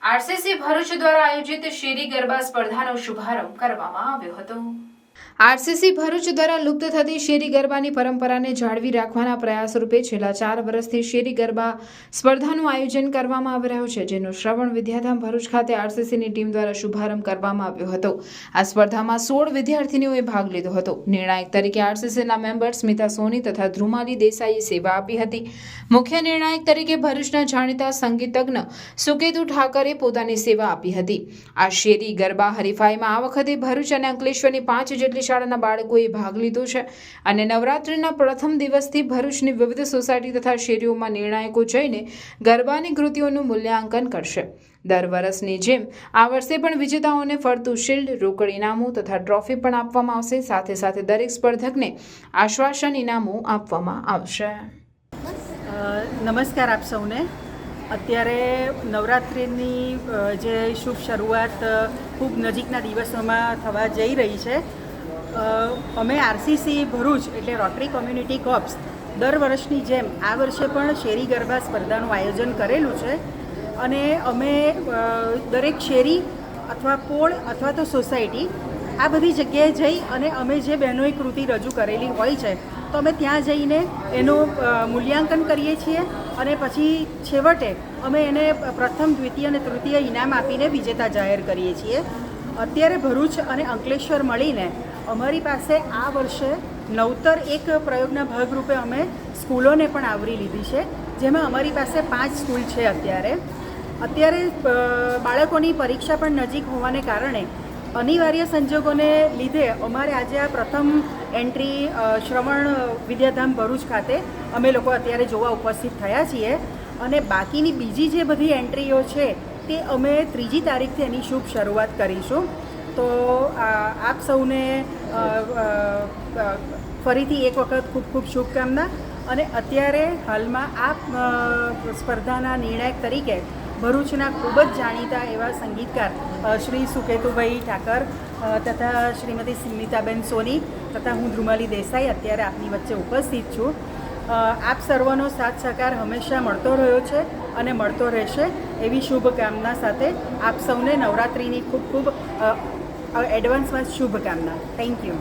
RCC Bharuch દ્વારા આયોજિત શેરી ગરબા સ્પર્ધાનો શુભારંભ કરવામાં આવ્યો હતો। આરસીસી ભરૂચ દ્વારા લુપ્ત થતી શેરી ગરબાની પરંપરાને જાળવી રાખવાના પ્રયાસ રૂપે છેલ્લા 4 વર્ષથી શેરી ગરબા સ્પર્ધાનું આયોજન કરવામાં આવી રહ્યું છે, જેનો શ્રવણ વિદ્યાધામ ભરૂચ ખાતે આરસીસીની ટીમ દ્વારા શુભારંભ કરવામાં આવ્યો હતો। આ સ્પર્ધામાં 16 વિદ્યાર્થીનીઓએ ભાગ લીધો હતો। નિર્ણાયક તરીકે આરસીસીના મેમ્બર સ્મિતા સોની તથા ધ્રુમાલી દેસાઈએ સેવા આપી હતી। મુખ્ય નિર્ણાયક તરીકે ભરૂચના જાણીતા સંગીતજ્ઞ સુકેતુ ઠાકરે પોતાની સેવા આપી હતી। આ શેરી ગરબા હરીફાઈમાં આ વખતે ભરૂચ અને અંકલેશ્વરની 5 જેટલી શાળાના બાળકોએ ભાગ લીધો છે અને નવરાત્રિના પ્રથમ દિવસથી ભરૂચની વિવિધ સોસાયટી તથા શેરીઓમાં નિર્ણાયકો જઈને ગરબાની કૃતિઓનું મૂલ્યાંકન કરશે। દર વર્ષની જેમ આ વર્ષે પણ વિજેતાઓને ફરતું શિલ્ડ, રોકડ ઇનામો તથા ટ્રોફી પણ આપવામાં આવશે। સાથે સાથે દરેક સ્પર્ધકને આશ્વાસન ઇનામો આપવામાં આવશે। નમસ્કાર આપ સૌને। અત્યારે નવરાત્રિની જે શુભ શરૂઆત ખૂબ નજીકના દિવસોમાં થવા જઈ રહી છે। અમે આરસીસી ભરૂચ એટલે રોટરી કોમ્યુનિટી કોર્પ્સ દર વર્ષની જેમ આ વર્ષે પણ શેરી ગરબા સ્પર્ધાનું આયોજન કરેલું છે અને અમે દરેક શેરી અથવા પોળ અથવા તો સોસાયટી આ બધી જગ્યાએ જઈ અને અમે જે બહેનોએ કૃતિ રજૂ કરેલી હોય છે તો અમે ત્યાં જઈને એનું મૂલ્યાંકન કરીએ છીએ અને પછી છેવટે અમે એને પ્રથમ, દ્વિતીય અને તૃતીય ઇનામ આપીને વિજેતા જાહેર કરીએ છીએ। અત્યારે ભરૂચ અને અંકલેશ્વર મળીને અમારી પાસે આ વર્ષે નવતર એક પ્રયોગના ભાગરૂપે અમે સ્કૂલોને પણ આવરી લીધી છે, જેમાં અમારી પાસે 5 સ્કૂલ છે। અત્યારે બાળકોની પરીક્ષા પણ નજીક હોવાને કારણે અનિવાર્ય સંજોગોને લીધે અમારે આજે આ પ્રથમ એન્ટ્રી શ્રવણ વિદ્યાધામ ભરૂચ ખાતે અમે લોકો અત્યારે જોવા ઉપસ્થિત થયા છીએ અને બાકીની બીજી જે બધી એન્ટ્રીઓ છે તે અમે 3જી તારીખથી એની શુભ શરૂઆત કરીશું। તો આપ સૌને ફરીથી એક વખત ખૂબ ખૂબ શુભકામના। અને અત્યારે હાલમાં આ સ્પર્ધાના નિર્ણાયક તરીકે ભરૂચના ખૂબ જ જાણીતા એવા સંગીતકાર શ્રી સુકેતુભાઈ ઠાકર તથા શ્રીમતી સ્મિતાબેન સોની તથા હું ધ્રુમાલી દેસાઈ અત્યારે આપની વચ્ચે ઉપસ્થિત છું। આપ સર્વનો સાથ સહકાર હંમેશા મળતો રહ્યો છે અને મળતો રહેશે એવી શુભકામના સાથે આપ સૌને નવરાત્રિની ખૂબ ખૂબ એડવાન્સમાં શુભકામના। Thank you.